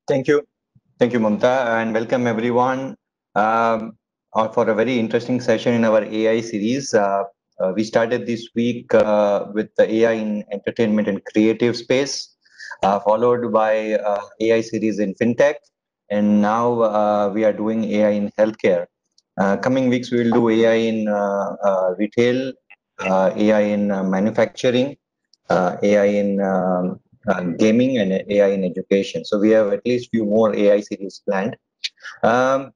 Thank you. Thank you, Mamta, and welcome everyone for a very interesting session in our AI series. We started this week with the AI in entertainment and creative space, followed by AI series in fintech, and now we are doing AI in healthcare. Coming weeks, we will do AI in retail, AI in manufacturing, AI in gaming, and AI in education. So we have at least few more AI series planned. Um,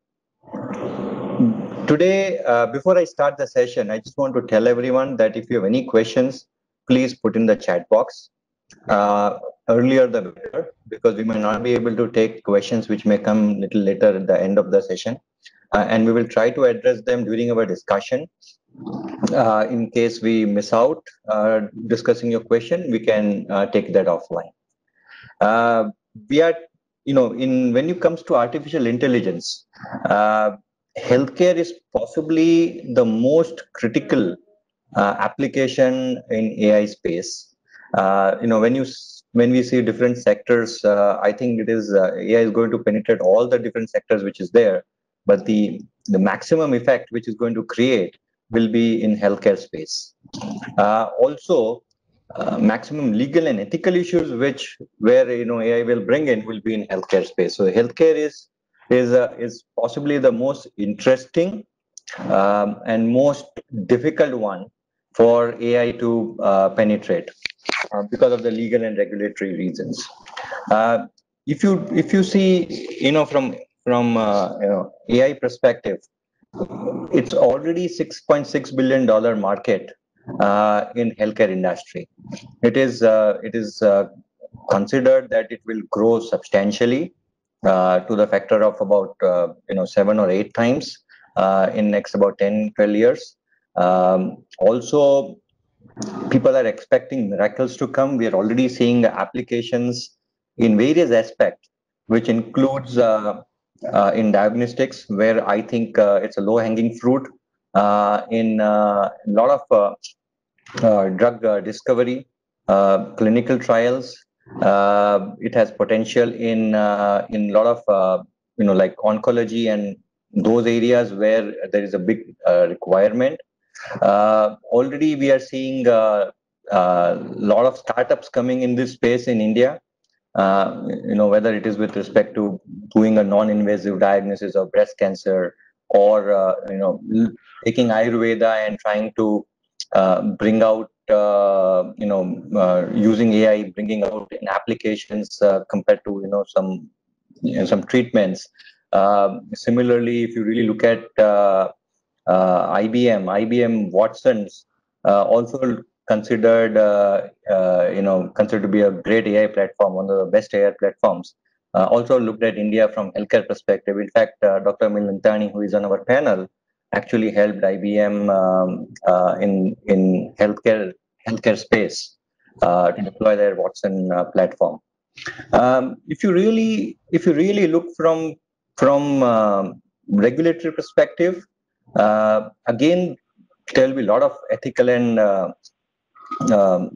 Today, before I start the session, I just want to tell everyone that if you have any questions, please put in the chat box. Earlier the better, because we may not be able to take questions which may come little later at the end of the session. And we will try to address them during our discussion. In case we miss out discussing your question, we can take that offline. Uh, we are, in when it comes to artificial intelligence, uh, healthcare is possibly the most critical application in AI space. When we see different sectors, I think it is AI is going to penetrate all the different sectors which is there, but the maximum effect which is going to create will be in healthcare space. Also, maximum legal and ethical issues which where AI will bring in will be in healthcare space. So healthcare is possibly the most interesting and most difficult one for AI to penetrate because of the legal and regulatory reasons. Uh, if you see, from AI perspective, it's already $6.6 billion market in healthcare industry. It is considered that it will grow substantially to the factor of about 7 or 8 times in next about 10-12 years. Also, people are expecting miracles to come. We are already seeing applications in various aspects, which includes in diagnostics, where I think it's a low-hanging fruit. In a lot of drug discovery, clinical trials. It has potential in a lot of like oncology and those areas where there is a big requirement. Already we are seeing a lot of startups coming in this space in India. Whether it is with respect to doing a non-invasive diagnosis of breast cancer, or taking Ayurveda and trying to bring out, using AI, bringing out in applications compared to some treatments. Similarly, if you really look at IBM Watson's also considered to be a great AI platform, one of the best AI platforms. Also looked at India from healthcare perspective. In fact, Dr. Amil Nantani, who is on our panel, actually helped IBM in healthcare space to deploy their Watson platform. If you really look from regulatory perspective, again, there will be a lot of ethical and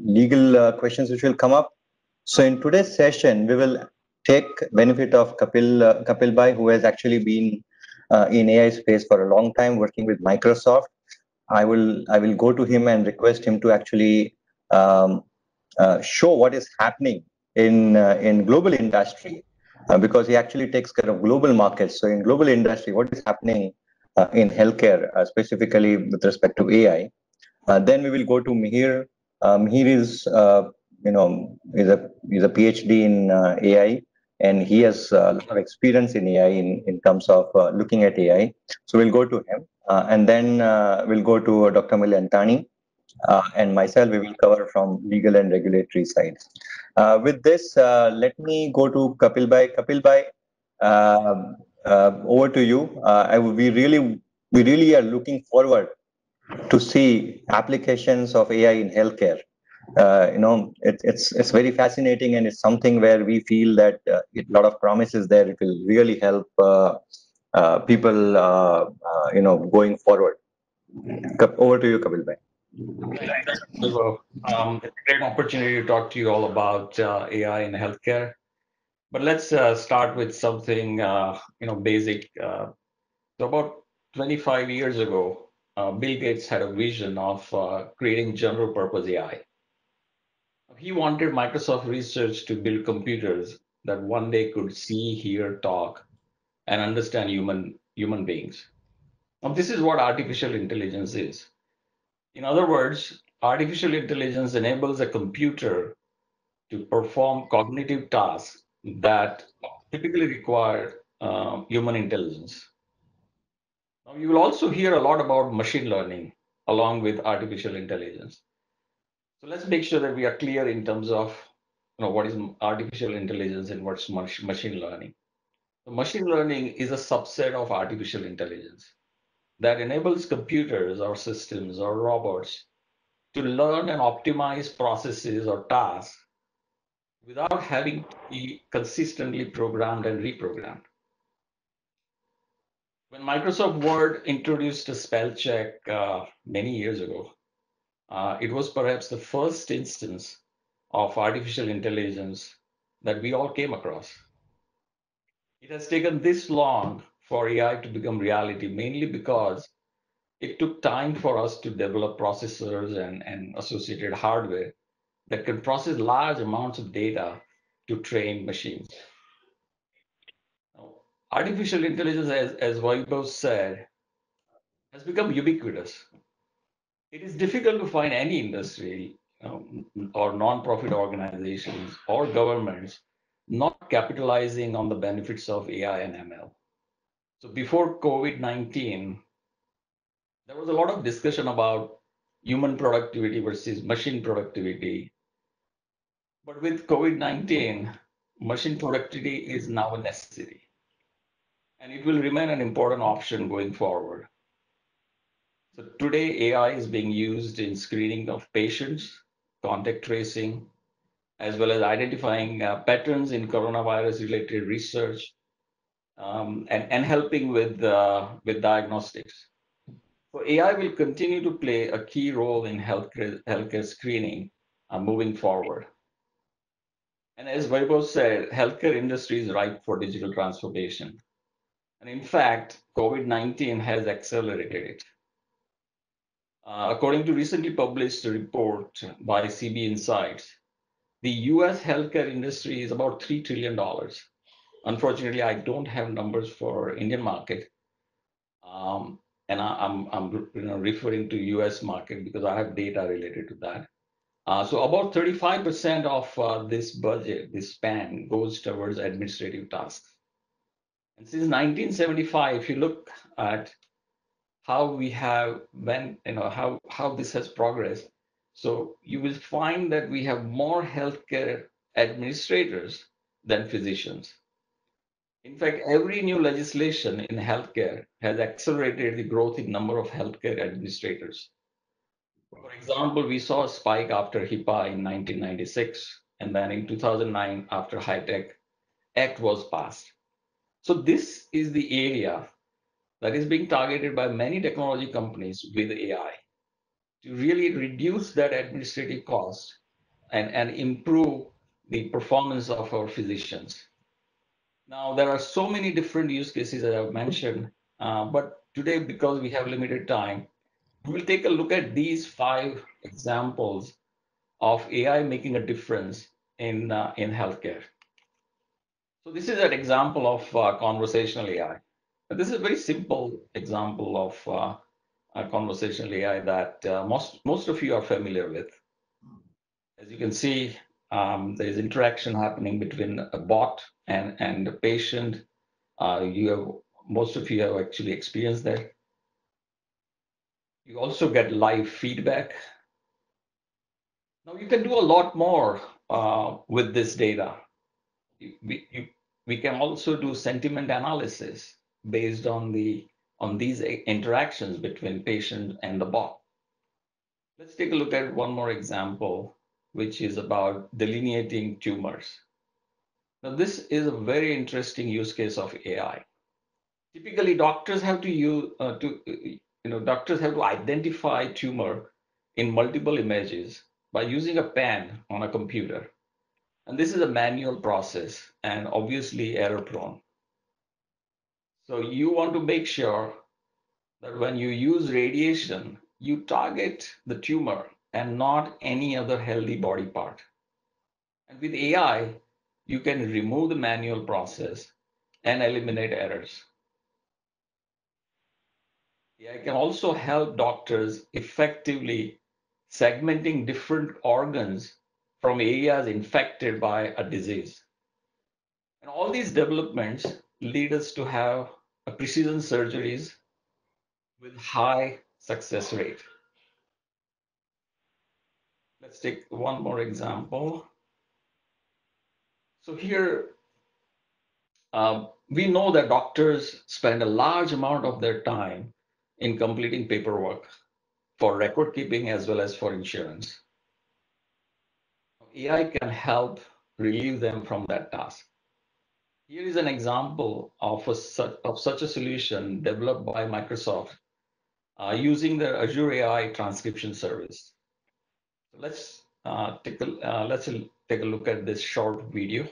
legal questions which will come up. So in today's session, we will take benefit of Kapil Bhai, who has actually been in AI space for a long time, working with Microsoft. I will go to him and request him to actually um, show what is happening in global industry, because he actually takes care of global markets. So in global industry, what is happening in healthcare, specifically with respect to AI. Then we will go to Mihir. Mihir is a PhD in AI, and he has a lot of experience in AI in terms of looking at AI. So we'll go to him, and then we'll go to Dr. Miliantani, and myself. We will cover from legal and regulatory side. With this, let me go to Kapil Bhai. Kapil Bhai, over to you. We really are looking forward to see applications of AI in healthcare. It's very fascinating, and it's something where we feel that a lot of promises there. It will really help people, going forward. Over to you, Kapil Bhai. Thanks, Vibhav. It's a great opportunity to talk to you all about AI in healthcare. But let's start with something basic. So about 25 years ago, Bill Gates had a vision of creating general purpose AI. He wanted Microsoft Research to build computers that one day could see, hear, talk, and understand human beings. Now, this is what artificial intelligence is. In other words, artificial intelligence enables a computer to perform cognitive tasks that typically require human intelligence. Now, you will also hear a lot about machine learning along with artificial intelligence. So let's make sure that we are clear in terms of what is artificial intelligence and what's machine learning. So machine learning is a subset of artificial intelligence that enables computers or systems or robots to learn and optimize processes or tasks without having to be consistently programmed and reprogrammed. When Microsoft Word introduced a spell check many years ago, it was perhaps the first instance of artificial intelligence that we all came across. It has taken this long for AI to become reality, mainly because it took time for us to develop processors and associated hardware that can process large amounts of data to train machines. Now, artificial intelligence, as Vaibhav said, has become ubiquitous. It is difficult to find any industry or non-profit organizations or governments not capitalizing on the benefits of AI and ML. So before COVID-19, there was a lot of discussion about human productivity versus machine productivity. But with COVID-19, machine productivity is now a necessity, and it will remain an important option going forward. So today, AI is being used in screening of patients, contact tracing, as well as identifying patterns in coronavirus-related research, and helping with diagnostics. So AI will continue to play a key role in healthcare screening moving forward. And as Vaibhav said, healthcare industry is ripe for digital transformation. And in fact, COVID-19 has accelerated it. According to recently published report by CB Insights, the US healthcare industry is about $3 trillion. Unfortunately, I don't have numbers for Indian market. And I'm referring to US market because I have data related to that. So about 35% of this budget, this span, goes towards administrative tasks. And since 1975, if you look at how we have when how this has progressed, so you will find that we have more healthcare administrators than physicians. In fact, every new legislation in healthcare has accelerated the growth in number of healthcare administrators. For example, we saw a spike after HIPAA in 1996, and then in 2009 after HITECH Act was passed. So this is the area that is being targeted by many technology companies with AI to really reduce that administrative cost and improve the performance of our physicians. Now, there are so many different use cases that I've mentioned, but today, because we have limited time, we will take a look at these 5 examples of AI making a difference in healthcare. So this is an example of conversational AI. This is a very simple example of a conversational AI that most of you are familiar with. As you can see, there is interaction happening between a bot and a patient. You have most of you have actually experienced that. You also get live feedback. Now you can do a lot more with this data. We can also do sentiment analysis based on these interactions between patient and the bot. Let's take a look at one more example, which is about delineating tumors. Now, this is a very interesting use case of AI. Typically, doctors have to use doctors have to identify tumor in multiple images by using a pen on a computer. And this is a manual process and obviously error prone. So you want to make sure that when you use radiation, you target the tumor and not any other healthy body part. And with AI, you can remove the manual process and eliminate errors. AI can also help doctors effectively segmenting different organs from areas infected by a disease. And all these developments lead us to have a precision surgeries with high success rate. Let's take one more example. So here, we know that doctors spend a large amount of their time in completing paperwork for record keeping as well as for insurance. AI can help relieve them from that task. Here is an example of such a solution developed by Microsoft using their Azure AI transcription service. So let's take a look at this short video.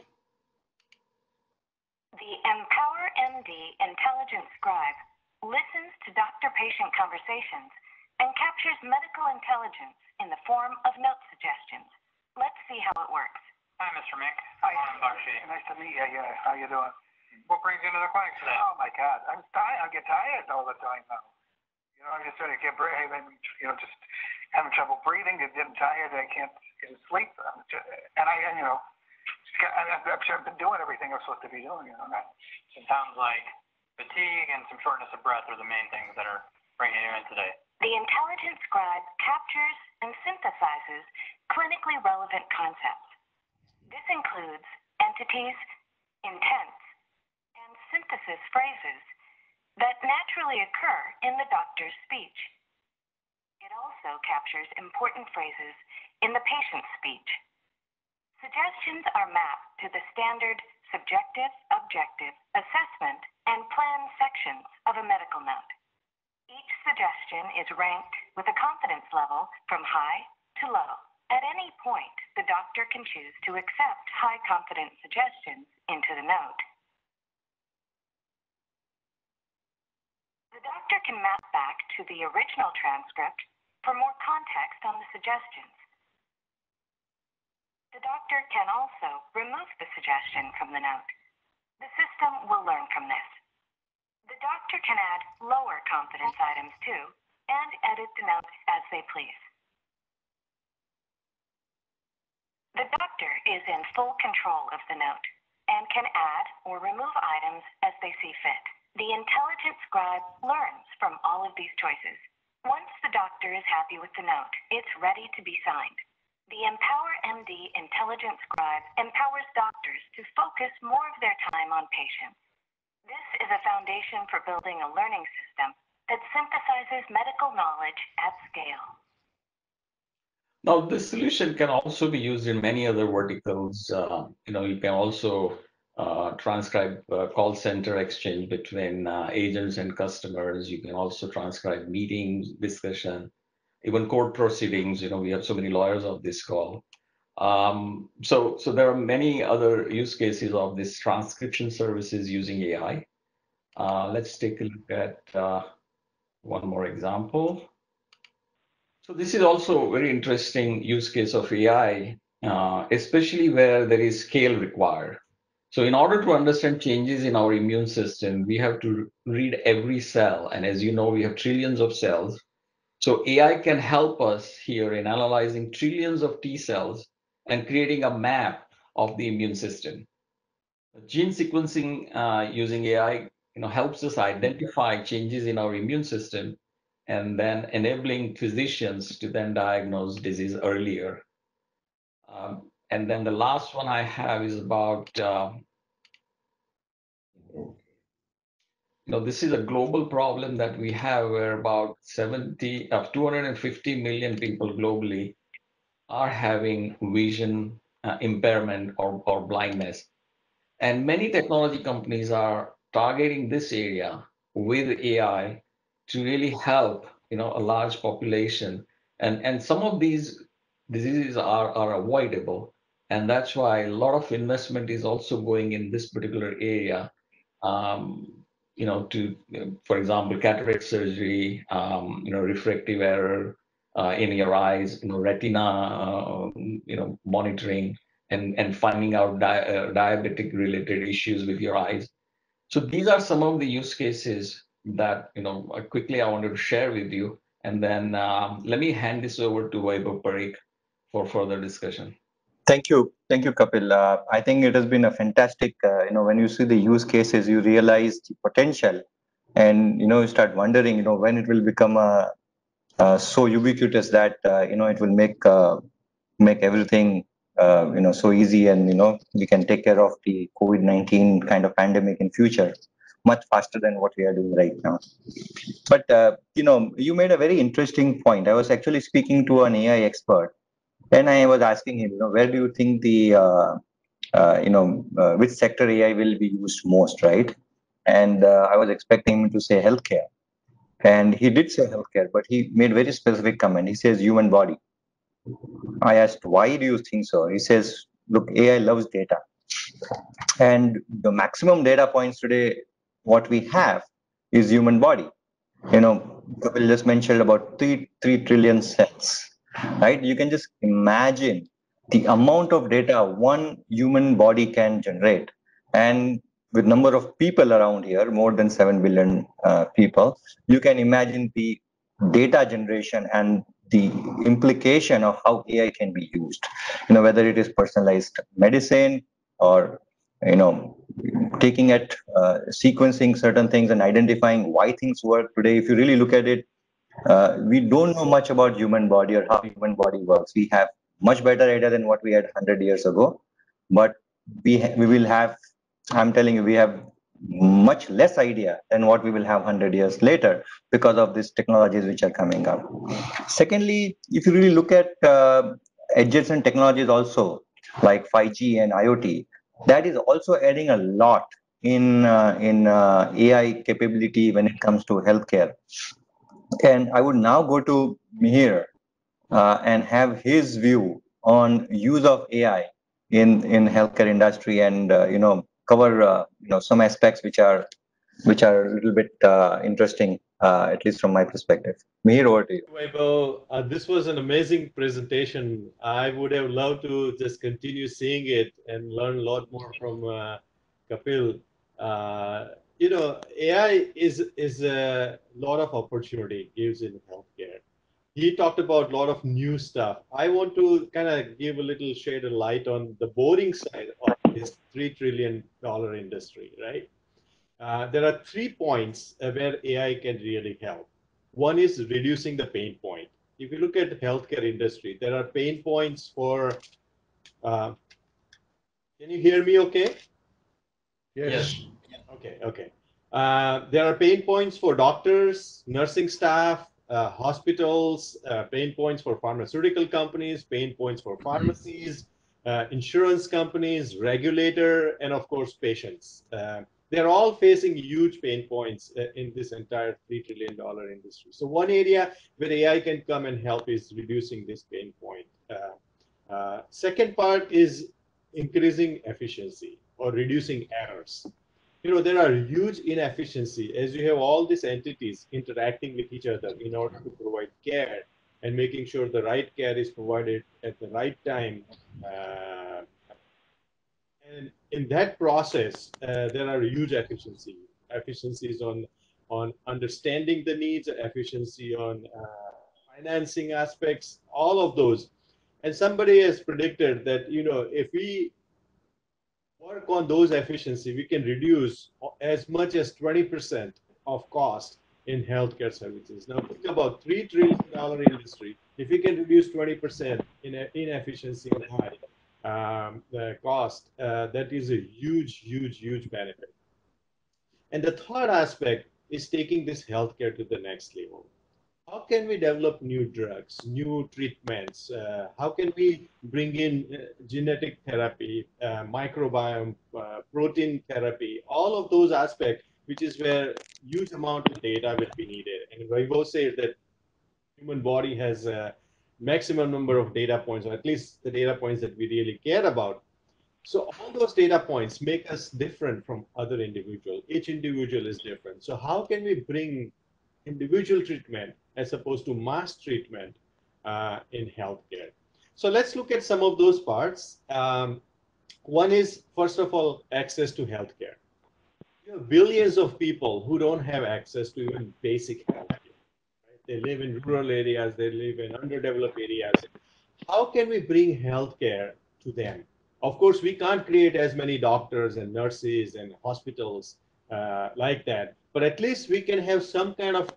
The Empower MD Intelligent Scribe listens to doctor-patient conversations and captures medical intelligence in the form of note suggestions. Let's see how it works. Hi, Mr. Mick. Hi, Bakshi. Nice to meet you. Yeah, how you doing? What brings you into the clinic today? Oh my God, I'm tired. I get tired all the time now. You know, I just I can't breathe. Just having trouble breathing. Getting tired. I can't get to sleep. I've been doing everything I'm supposed to be doing. It sounds like fatigue and some shortness of breath are the main things that are bringing you in today. The Intelligent Scribe captures and synthesizes clinically relevant concepts. This includes entities, intents, and synthesis phrases that naturally occur in the doctor's speech. It also captures important phrases in the patient's speech. Suggestions are mapped to the standard subjective, objective, assessment, and plan sections of a medical note. Each suggestion is ranked with a confidence level from high to low. At any point, the doctor can choose to accept high confidence suggestions into the note. The doctor can map back to the original transcript for more context on the suggestions. The doctor can also remove the suggestion from the note. The system will learn from this. The doctor can add lower confidence items too and edit the note as they please. The doctor is in full control of the note and can add or remove items as they see fit. The Intelligent Scribe learns from all of these choices. Once the doctor is happy with the note, it's ready to be signed. The Empower MD Intelligent Scribe empowers doctors to focus more of their time on patients. This is a foundation for building a learning system that synthesizes medical knowledge at scale. Now, this solution can also be used in many other verticals. You can also transcribe call center exchange between agents and customers. You can also transcribe meetings, discussion, even court proceedings. We have so many lawyers of this call. So there are many other use cases of this transcription services using AI. Let's take a look at one more example. So this is also a very interesting use case of AI, especially where there is scale required. So in order to understand changes in our immune system, we have to read every cell. And as you know, we have trillions of cells. So AI can help us here in analyzing trillions of T cells and creating a map of the immune system. Gene sequencing using AI helps us identify changes in our immune system and then enabling physicians to then diagnose disease earlier. And then the last one I have is about, this is a global problem that we have where about 250 million people globally are having vision impairment or blindness. And many technology companies are targeting this area with AI to really help, a large population. And some of these diseases are avoidable. And that's why a lot of investment is also going in this particular area. Um, for example, cataract surgery, refractive error in your eyes, retina, monitoring, and finding out diabetic related issues with your eyes. So these are some of the use cases that quickly I wanted to share with you, and then let me hand this over to Vaibhav Parikh for further discussion. Thank you, Kapil. I think it has been a fantastic. When you see the use cases, you realize the potential, and you start wondering, when it will become so ubiquitous that it will make everything so easy, and we can take care of the COVID-19 kind of pandemic in future much faster than what we are doing right now. But you made a very interesting point. I was actually speaking to an AI expert, and I was asking him, where do you think the which sector AI will be used most, right? And I was expecting him to say healthcare, and he did say healthcare, but he made very specific comment. He says human body. I asked, why do you think so? He says, look, AI loves data, and the maximum data points today, what we have is human body. Kapil just mentioned about 3 trillion cells, right? You can just imagine the amount of data one human body can generate. And with number of people around here, more than 7 billion people, you can imagine the data generation and the implication of how AI can be used. Whether it is personalized medicine, or you know taking it, sequencing certain things and identifying why things work today. If you really look at it, we don't know much about human body or how human body works. We have much better idea than what we had 100 years ago, but we will have, I'm telling you, we have much less idea than what we will have 100 years later because of these technologies which are coming up. Secondly, if you really look at adjacent technologies also, like 5G and IoT, that is also adding a lot in AI capability when it comes to healthcare. And I would now go to Mihir and have his view on use of AI in healthcare industry, and cover some aspects which are a little bit interesting, at least from my perspective. Mihir, over to you. Vaibhav, this was an amazing presentation. I would have loved to just continue seeing it and learn a lot more from Kapil. AI is a lot of opportunity it gives in healthcare. He talked about a lot of new stuff. I want to kind of give a little shade of light on the boring side of this $3 trillion industry, right? There are 3 points where AI can really help. One is reducing the pain point. If you look at the healthcare industry, there are pain points for. Uh, can you hear me? Okay. Yes. Okay. There are pain points for doctors, nursing staff, hospitals, pain points for pharmaceutical companies, pain points for pharmacies, insurance companies, regulator, and of course, patients. They're all facing huge pain points in this entire $3 trillion industry. So one area where AI can come and help is reducing this pain point. Second part is increasing efficiency or reducing errors. There are huge inefficiency as you have all these entities interacting with each other in order to provide care and making sure the right care is provided at the right time. And in that process, there are huge efficiencies on understanding the needs, efficiency on financing aspects, all of those. And somebody has predicted that if we work on those efficiency, we can reduce as much as 20% of cost in healthcare services. Now think about $3 trillion industry. If we can reduce 20% in inefficiency and the cost, that is a huge benefit. And the third aspect is taking this healthcare to the next level. How can we develop new drugs, new treatments? How can we bring in genetic therapy, microbiome, protein therapy, all of those aspects, which is where huge amount of data will be needed. And Vaibhav said that human body has a maximum number of data points, or at least the data points that we really care about. So all those data points make us different from other individuals. Each individual is different. So how can we bring individual treatment as opposed to mass treatment in healthcare? So let's look at some of those parts. One is, first of all, access to healthcare. You have billions of people who don't have access to even basic healthcare. Right? They live in rural areas, they live in underdeveloped areas. How can we bring healthcare to them? Of course, we can't create as many doctors and nurses and hospitals like that, but at least we can have some kind of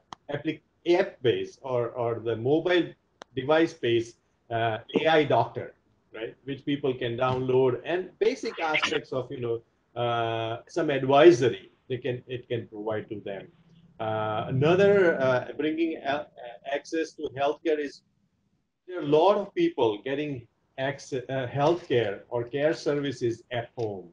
app-based or the mobile device-based AI doctor, right? Which people can download, and basic aspects of some advisory it can provide to them. Another bringing access to healthcare is there are a lot of people getting access, healthcare or care services at home.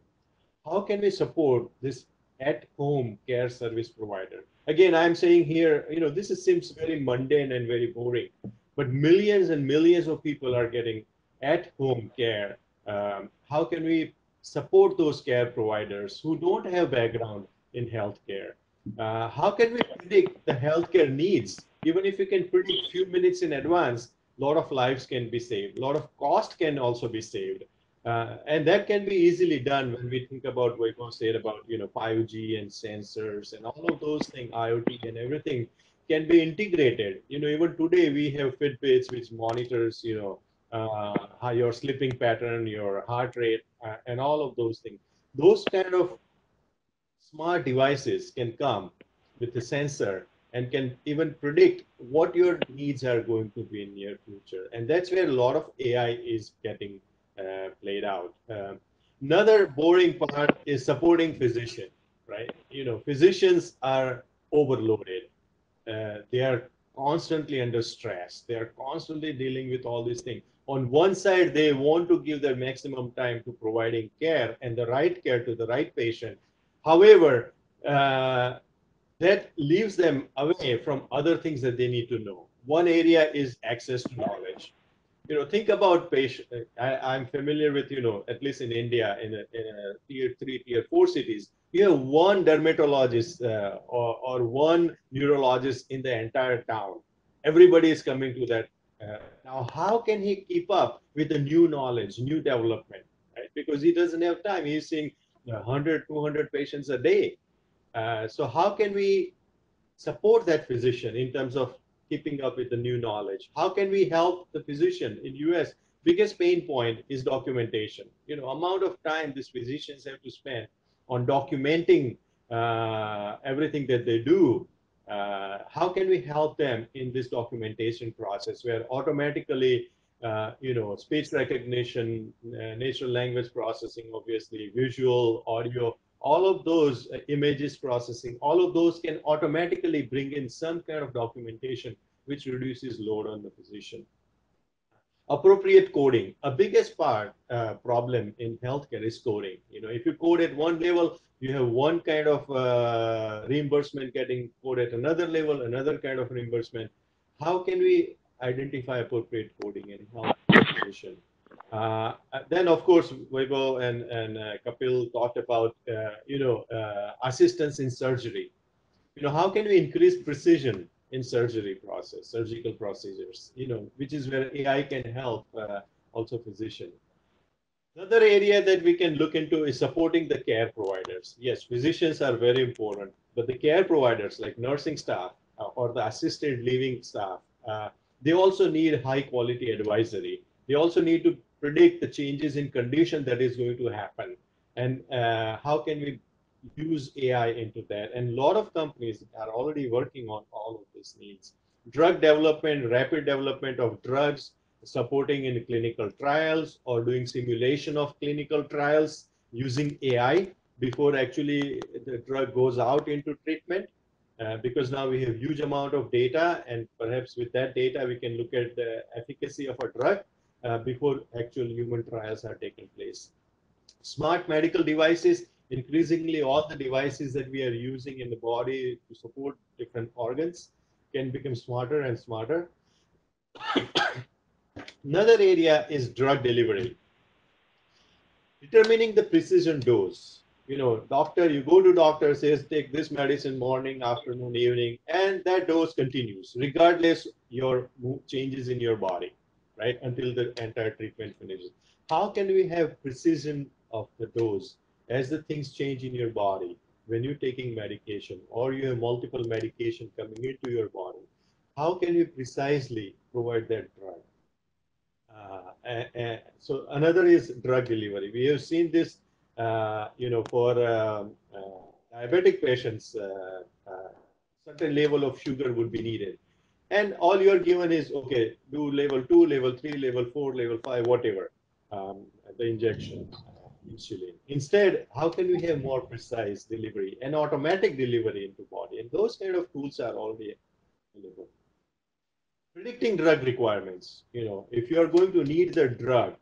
How can we support this at-home care service provider? Again, I'm saying here, seems very mundane and very boring, but millions and millions of people are getting at-home care. How can we support those care providers who don't have background in healthcare? How can we predict the healthcare needs? Even if we can predict few minutes in advance, a lot of lives can be saved. A lot of cost can also be saved. And that can be easily done when we think about what you said about 5G and sensors and all of those things, IoT and everything can be integrated. Even today we have Fitbits which monitors how your sleeping pattern, your heart rate, and all of those things. Those kind of smart devices can come with a sensor and can even predict what your needs are going to be in near future. And that's where a lot of AI is getting played out. Another boring part is supporting physician, right? Physicians are overloaded. They are constantly under stress. They are constantly dealing with all these things. On one side, they want to give their maximum time to providing care and the right care to the right patient. However, that leaves them away from other things that they need to know. One area is access to knowledge. Think about patient. I'm familiar with, at least in India, in a tier 3, tier 4 cities, you have one dermatologist or one neurologist in the entire town. Everybody is coming to that. Now, how can he keep up with the new knowledge, new development, right? Because he doesn't have time. He's seeing 100, 200 patients a day. So how can we support that physician in terms of keeping up with the new knowledge? How can we help the physician? In US, biggest pain point is documentation. Amount of time these physicians have to spend on documenting everything that they do. How can we help them in this documentation process where automatically speech recognition, natural language processing, obviously visual, audio, all of those images processing, all of those can automatically bring in some kind of documentation which reduces load on the physician. Appropriate coding. A biggest problem in healthcare is coding. If you code at one level, you have one kind of reimbursement getting coded at another level, another kind of reimbursement. How can we identify appropriate coding and help the physician? Then, of course, Vaibhav and Kapil talked about, assistance in surgery. How can we increase precision in surgical procedures, which is where AI can help also physician. Another area that we can look into is supporting the care providers. Yes, physicians are very important, but the care providers like nursing staff or the assisted living staff, they also need high quality advisory. They also need to predict the changes in condition that is going to happen. And how can we use AI into that? And a lot of companies are already working on all of these needs. Drug development, rapid development of drugs, supporting in clinical trials or doing simulation of clinical trials using AI before actually the drug goes out into treatment. Because now we have huge amount of data, and perhaps with that data we can look at the efficacy of a drug before actual human trials are taking place. Smart medical devices, increasingly all the devices that we are using in the body to support different organs can become smarter and smarter. Another area is drug delivery. Determining the precision dose. Doctor, you go to doctor, says take this medicine morning, afternoon, evening, and that dose continues regardless your changes in your body, right? Until the entire treatment finishes. How can we have precision of the dose as the things change in your body when you're taking medication or you have multiple medication coming into your body? How can we precisely provide that drug? So another is drug delivery. We have seen this, for diabetic patients, certain level of sugar would be needed. And all you're given is, okay, do level 2, level 3, level 4, level 5, whatever, the injection, insulin. Instead, how can we have more precise delivery and automatic delivery into body? And those kind of tools are already available. Predicting drug requirements. If you are going to need the drug,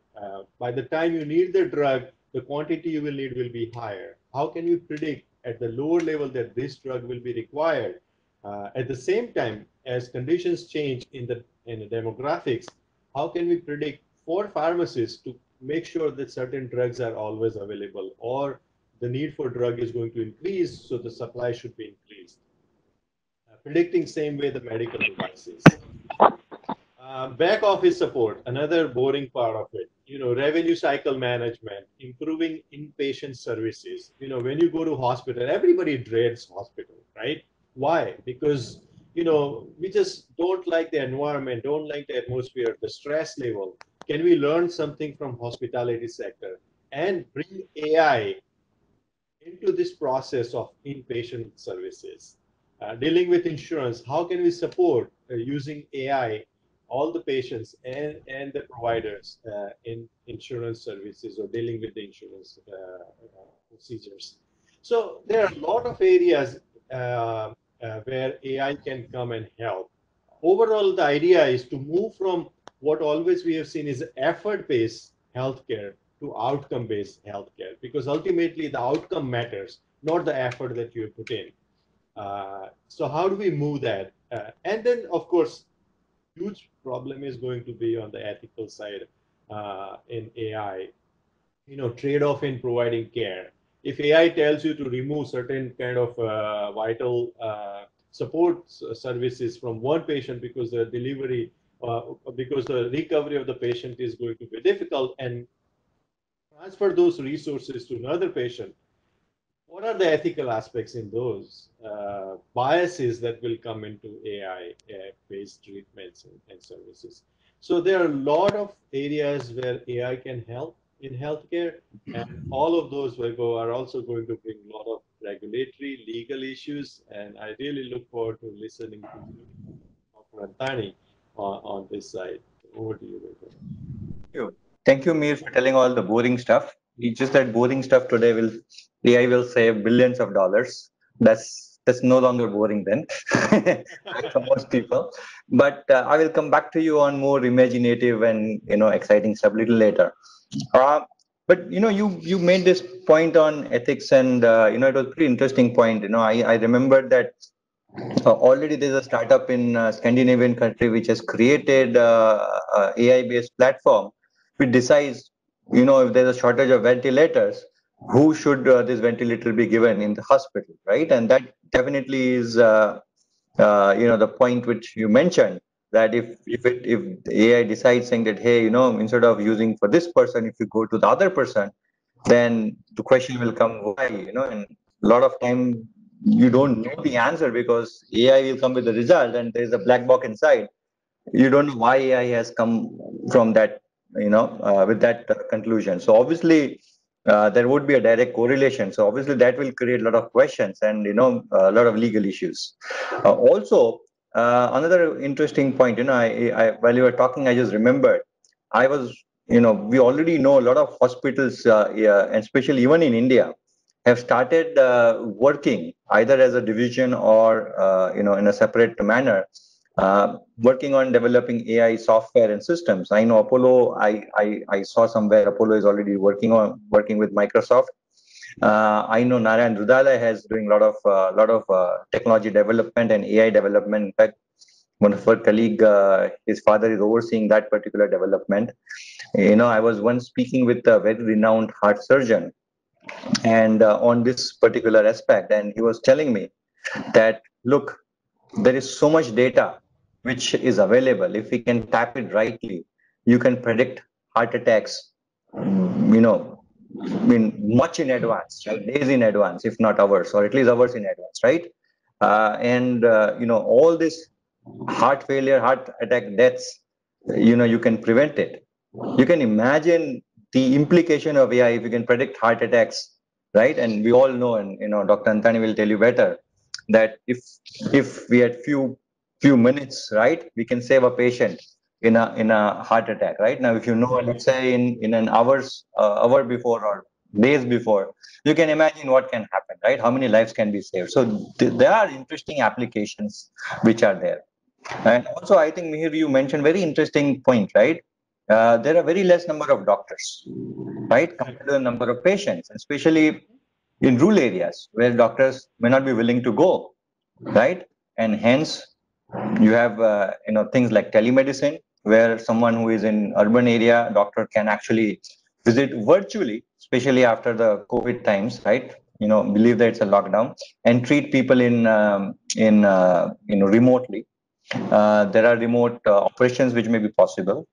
by the time you need the drug, the quantity you will need will be higher. How can you predict at the lower level that this drug will be required? At the same time, as conditions change in the demographics, how can we predict for pharmacists to make sure that certain drugs are always available, or the need for drug is going to increase, so the supply should be increased? Predicting same way the medical devices. Back office support, another boring part of it. Revenue cycle management, improving inpatient services. When you go to hospital, everybody dreads hospital, right? Why? Because we just don't like the environment, don't like the atmosphere, the stress level. Can we learn something from hospitality sector and bring AI into this process of inpatient services? Dealing with insurance, how can we support using AI all the patients and the providers in insurance services or dealing with the insurance procedures? So there are a lot of areas where AI can come and help. Overall, the idea is to move from what always we have seen is effort-based healthcare to outcome-based healthcare, because ultimately the outcome matters, not the effort that you put in. So how do we move that? And then, of course, huge problem is going to be on the ethical side in AI. Trade-off in providing care. If AI tells you to remove certain kind of vital support services from one patient because the delivery, because the recovery of the patient is going to be difficult, and transfer those resources to another patient, what are the ethical aspects in those biases that will come into AI-based treatments and services? So there are a lot of areas where AI can help in healthcare, and all of those are also going to bring a lot of regulatory, legal issues, and I really look forward to listening to Dr. Antani on this side. Over to you, Dr. Thank you, Mir, for telling all the boring stuff. It's just that boring stuff today AI will save billions of dollars. That's no longer boring then for most people. But I will come back to you on more imaginative and exciting stuff a little later. Uh, but you made this point on ethics, and it was a pretty interesting point. I remember that already there's a startup in Scandinavian country which has created AI-based platform which decides, if there's a shortage of ventilators, who should this ventilator be given in the hospital, right? And that definitely is, the point which you mentioned, that if the AI decides saying that, hey, instead of using for this person, if you go to the other person, then the question will come why, and a lot of time you don't know the answer because AI will come with the result and there's a black box inside. You don't know why AI has come from that, with that conclusion. So obviously, there would be a direct correlation. So obviously that will create a lot of questions and, a lot of legal issues. Also, another interesting point, while you were talking, I just remembered, we already know a lot of hospitals, yeah, and especially even in India, have started working either as a division or, in a separate manner, working on developing AI software and systems. I know Apollo, I saw somewhere Apollo is already working with Microsoft. I know Narayan Rudala has doing a lot of technology development and AI development. In fact, one of our colleague, his father is overseeing that particular development. I was once speaking with a very renowned heart surgeon, and on this particular aspect, and he was telling me that, look, there is so much data which is available. If we can tap it rightly, you can predict heart attacks, much in advance, right? Days in advance, if not hours, or at least hours in advance, right? All this heart failure, heart attack deaths, you can prevent it. You can imagine the implication of AI if you can predict heart attacks, right? And we all know, and Dr. Antani will tell you better, that if we had few minutes, right, we can save a patient in a heart attack. Right now, if let's say in an hour before or days before, you can imagine what can happen, right? How many lives can be saved? So there are interesting applications which are there. And also, I think, Mihir, you mentioned very interesting point, right? There are very less number of doctors, right, compared to the number of patients, especially in rural areas where doctors may not be willing to go, right? And hence, you have things like telemedicine, where someone who is in urban area, doctor can actually visit virtually, especially after the COVID times, right? Believe that it's a lockdown, and treat people in remotely. There are remote operations which may be possible.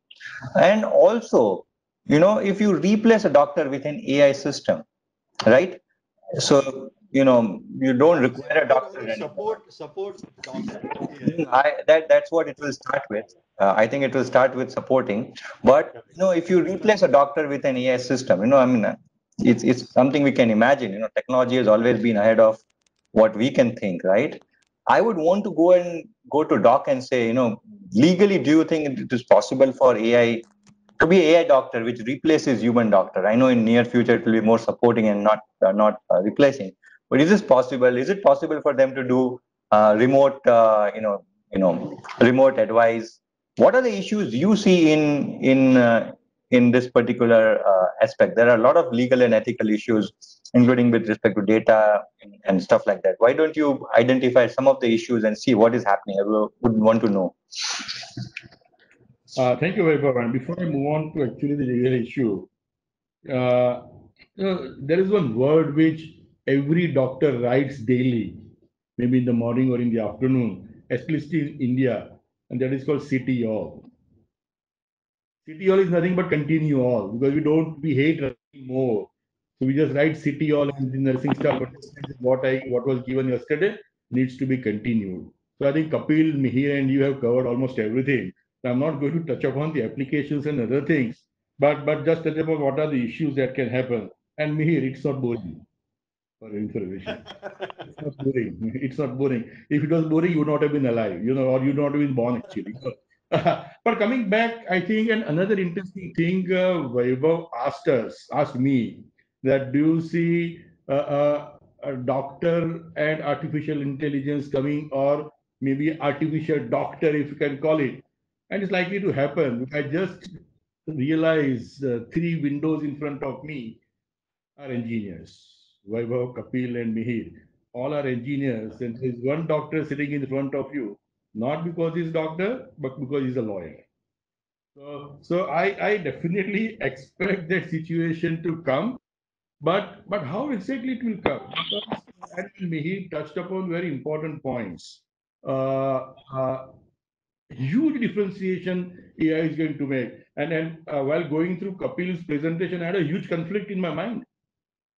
And also, if you replace a doctor with an AI system, right? So, you don't require a doctor anymore. Support doctor. That's what it will start with. I think it will start with supporting. But, if you replace a doctor with an AI system, it's something we can imagine. Technology has always been ahead of what we can think, right? I would want to go to doc and say, legally, do you think it is possible for AI to be AI doctor, which replaces human doctor? I know in near future it will be more supporting and not replacing. But is this possible? Is it possible for them to do remote, remote advice? What are the issues you see in this particular aspect? There are a lot of legal and ethical issues, including with respect to data and stuff like that. Why don't you identify some of the issues and see what is happening? I would want to know. Thank you, Vaibhav. And before I move on to actually the legal issue, there is one word which every doctor writes daily, maybe in the morning or in the afternoon, especially in India, and that is called city all. City all is nothing but continue all, because we hate writing more. So we just write city all, and the nursing staff understands what was given yesterday needs to be continued. So I think Kapil, Mihir, and you have covered almost everything. So I'm not going to touch upon the applications and other things, but just touch upon what are the issues that can happen. And Mihir, it's not boring. For information, it's not boring. It's not boring. If it was boring, you would not have been alive, or you would not have been born actually. But coming back, I think, and another interesting thing, Vaibhav asked me that, do you see a doctor and artificial intelligence coming, or maybe artificial doctor, if you can call it, and it's likely to happen. I just realized three windows in front of me are engineers. Vaibhav, Kapil, and Mihir. All are engineers, and there is one doctor sitting in front of you, not because he's a doctor, but because he's a lawyer. So I definitely expect that situation to come, but how exactly it will come? Because, and Mihir touched upon very important points. Uh, uh, Huge differentiation AI is going to make. And while going through Kapil's presentation, I had a huge conflict in my mind.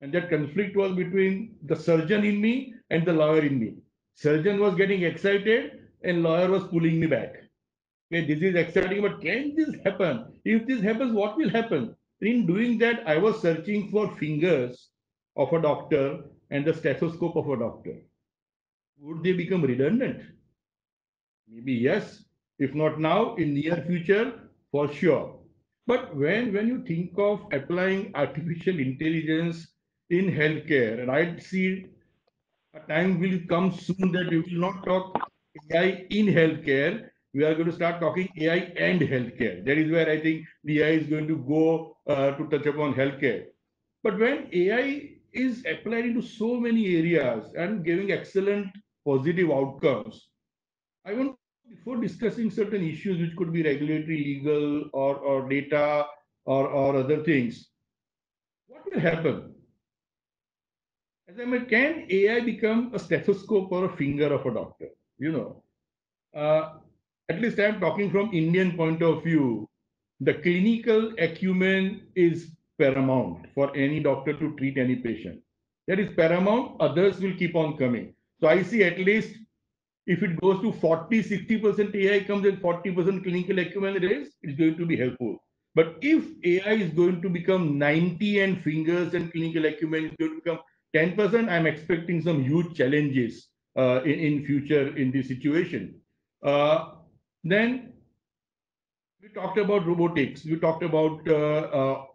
And that conflict was between the surgeon in me and the lawyer in me. Surgeon was getting excited and lawyer was pulling me back. Okay, this is exciting, but can this happen? If this happens, what will happen? In doing that, I was searching for fingers of a doctor and the stethoscope of a doctor. Would they become redundant? Maybe yes. If not now, in near future, for sure. But when you think of applying artificial intelligence in healthcare, and I see a time will come soon that we will not talk AI in healthcare. We are going to start talking AI and healthcare. That is where I think the AI is going to go to touch upon healthcare. But when AI is applied into so many areas and giving excellent positive outcomes, I want Before discussing certain issues which could be regulatory, legal, or data or other things, what will happen? As I mean, can AI become a stethoscope or a finger of a doctor? You know, uh, at least I'm talking from Indian point of view. The clinical acumen is paramount for any doctor to treat any patient. That is paramount. Others will keep on coming. So I see at least if it goes to 40, 60% AI comes and 40% clinical acumen there is, it's going to be helpful. But if AI is going to become 90 and fingers and clinical acumen is going to become 10%, I'm expecting some huge challenges in future in this situation. Then we talked about robotics. We talked about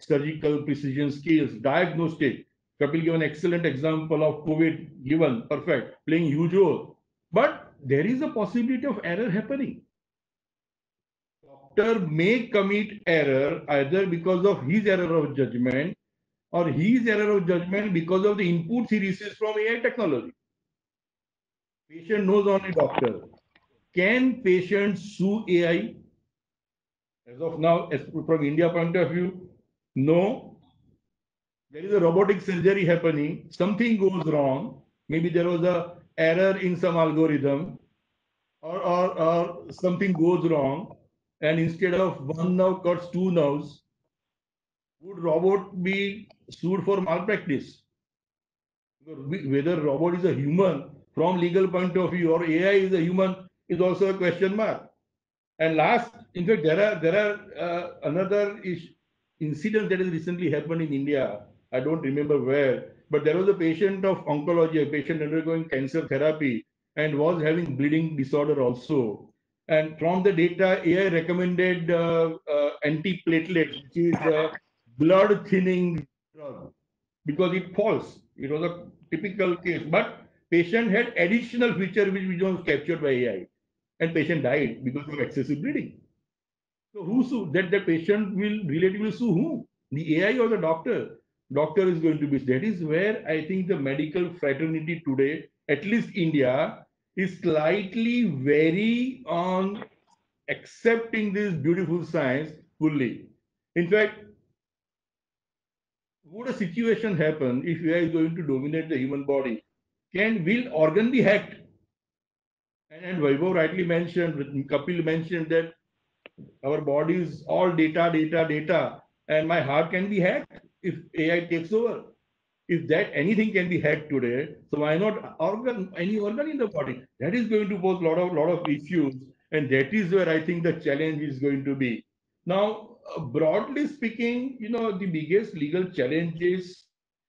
surgical precision skills, diagnostic. Kapil gave an excellent example of COVID given, perfect, playing huge role. But there is a possibility of error happening. Doctor may commit error either because of his error of judgment or his error of judgment because of the inputs he receives from AI technology. Patient knows only doctor. Can patient sue AI? As of now, as from India point of view, no. There is a robotic surgery happening. Something goes wrong. Maybe there was a error in some algorithm, or something goes wrong, and instead of one nerve cuts two nerves. Would robot be sued for malpractice? Whether robot is a human from legal point of view or AI is a human is also a question mark. And last, in fact, there are another incident that has recently happened in India. I don't remember where, but there was a patient of oncology, a patient undergoing cancer therapy, and was having bleeding disorder also. And from the data, AI recommended antiplatelet, which is a blood thinning drug, because it falls. It was a typical case, but patient had additional feature which was captured by AI, and patient died because of excessive bleeding. So who sue? That the patient will relatively sue who? The AI or the doctor? Doctor is going to be. That is where I think the medical fraternity today, at least India, is slightly wary on accepting this beautiful science fully. In fact, would a situation happen if AI is going to dominate the human body? Will organ be hacked? And Vaibhav rightly mentioned, Kapil mentioned that our body is all data, data, data, and my heart can be hacked if AI takes over. If that anything can be hacked today, so why not any organ in the body? That is going to pose lot of issues, and that is where I think the challenge is going to be. Now, broadly speaking, the biggest legal challenge is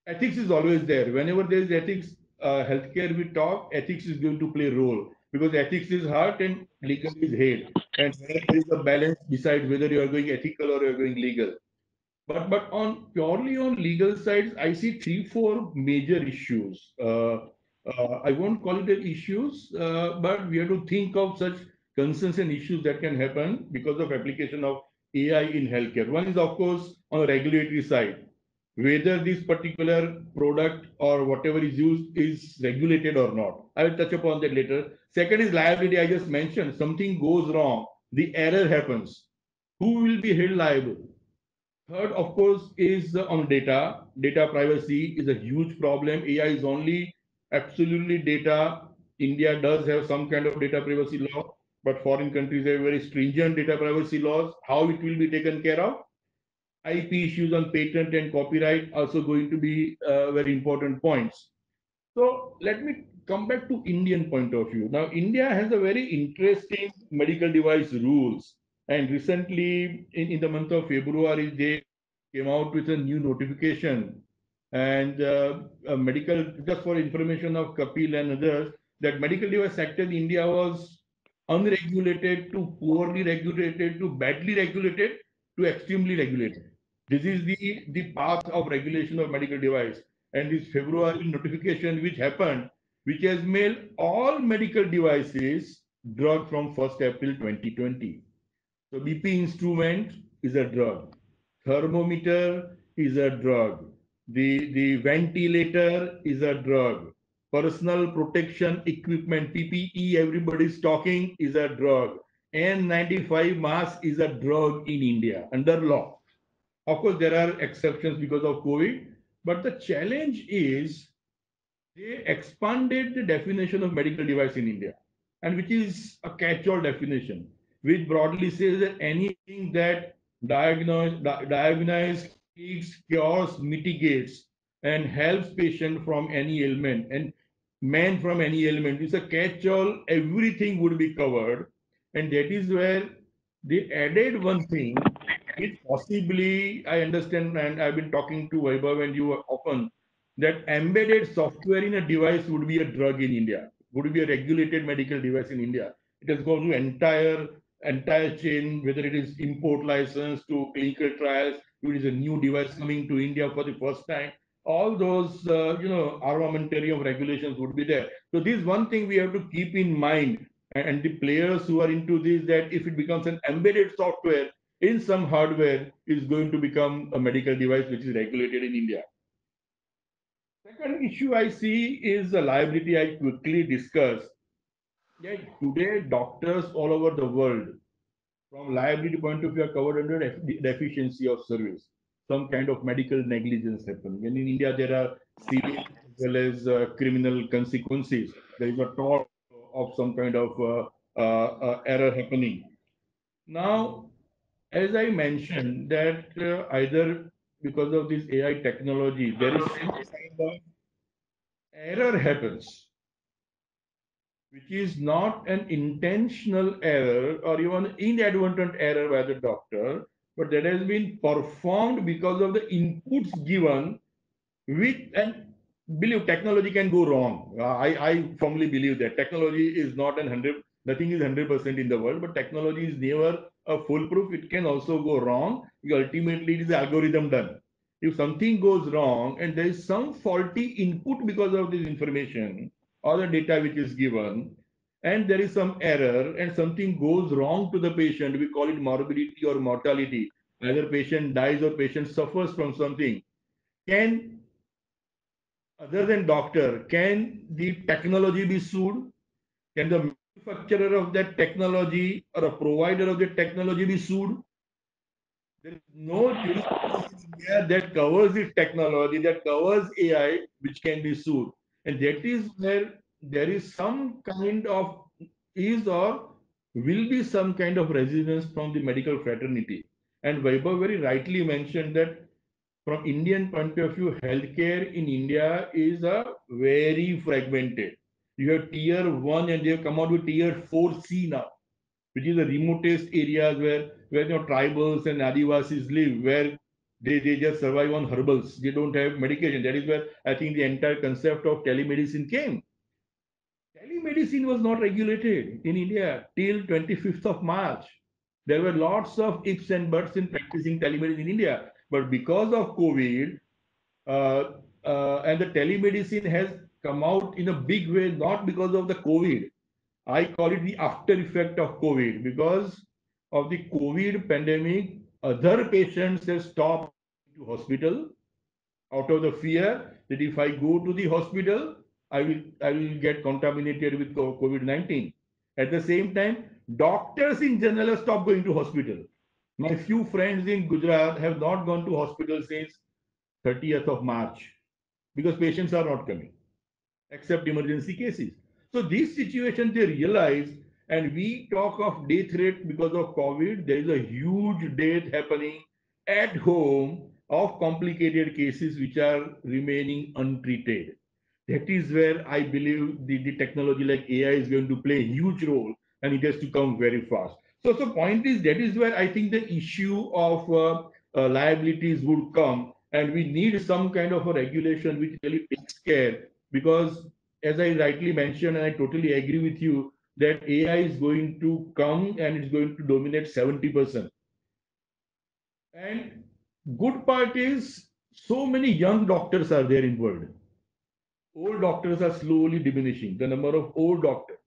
ethics is always there. Whenever there is ethics, healthcare we talk, ethics is going to play a role because ethics is heart and legal is head. And where there is a balance, decide whether you are going ethical or you are going legal. But on purely on legal sides, I see three, four major issues. I won't call it the issues, but we have to think of such concerns and issues that can happen because of application of AI in healthcare. One is, of course, on the regulatory side, whether this particular product or whatever is used is regulated or not. I will touch upon that later. Second is liability. I just mentioned something goes wrong, the error happens. Who will be held liable? Third, of course, is on data. Data privacy is a huge problem. AI is only absolutely data. India does have some kind of data privacy law, but foreign countries have very stringent data privacy laws. How it will be taken care of? IP issues on patent and copyright also going to be very important points. So let me come back to Indian point of view. Now, India has a very interesting medical device rules. And recently, in the month of February, they came out with a new notification. And medical, just for information of Kapil and others, that medical device sector in India was unregulated to poorly regulated to badly regulated to extremely regulated. This is the path of regulation of medical device. And this February notification which happened, which has made all medical devices drug from 1st April 2020. So BP instrument is a drug. Thermometer is a drug. The ventilator is a drug. personal protection equipment, PPE, everybody's talking, is a drug. N95 mask is a drug in India under law. Of course, there are exceptions because of COVID, but the challenge is they expanded the definition of medical device in India, and which is a catch-all definition, which broadly says that anything that diagnose, treats, cures, mitigates, and helps patient from any ailment and man from any ailment. It's a catch-all. Everything would be covered, and that is where they added one thing, which possibly I understand, and I've been talking to Vaibhav and you often, that embedded software in a device would be a drug in India, would be a regulated medical device in India. It has gone through entire chain, whether it is import license to clinical trials, it is a new device coming to India for the first time. All those armamentarium regulations would be there. So this is one thing we have to keep in mind, and the players who are into this, that if it becomes an embedded software in some hardware, is going to become a medical device which is regulated in India. Second issue I see is the liability. I quickly discuss that today doctors all over the world, from liability point of view, are covered under deficiency of service. Some kind of medical negligence happening. And in India, there are civil as well as criminal consequences. There is a tort of some kind of error happening. Now, as I mentioned, that either because of this AI technology, there is some kind of error happens, which is not an intentional error or even inadvertent error by the doctor, but that has been performed because of the inputs given, which, and believe technology can go wrong. I firmly believe that technology is not an 100, nothing is 100% in the world, but technology is never a foolproof. It can also go wrong. Ultimately, it is the algorithm done. If something goes wrong and there is some faulty input because of this information or the data which is given, and there is some error and something goes wrong to the patient, we call it morbidity or mortality. Either patient dies or patient suffers from something. Can, other than doctor, can the technology be sued? Can the manufacturer of that technology or a provider of the technology be sued? There is no jurisprudence in India that covers this technology, that covers AI, which can be sued. And that is where there is some kind of is or will be some kind of resistance from the medical fraternity. And Vaibhav very rightly mentioned that from Indian point of view, healthcare in India is a very fragmented. You have tier one and they have come out with tier 4C now, which is the remotest areas where tribals and Adivasis live, where they just survive on herbals. They don't have medication. That is where I think the entire concept of telemedicine came. Telemedicine was not regulated in India till 25th of March. There were lots of ifs and buts in practicing telemedicine in India. But because of COVID, uh, and the telemedicine has come out in a big way, not because of the COVID. I call it the after effect of COVID. Because of the COVID pandemic, other patients have stopped going to hospital out of the fear that if I go to the hospital, I will get contaminated with COVID-19. At the same time, doctors in general have stopped going to hospital. My few friends in Gujarat have not gone to hospital since 30th of March because patients are not coming except emergency cases. So this situation they realize, and we talk of death rate because of COVID. There is a huge death happening at home of complicated cases which are remaining untreated. That is where I believe the technology like AI is going to play a huge role, and it has to come very fast. So point is that is where I think the issue of liabilities would come, and we need some kind of a regulation which really takes care, because as I rightly mentioned, and I totally agree with you, that AI is going to come and it's going to dominate 70%. And good part is so many young doctors are there in world. Old doctors are slowly diminishing, the number of old doctors.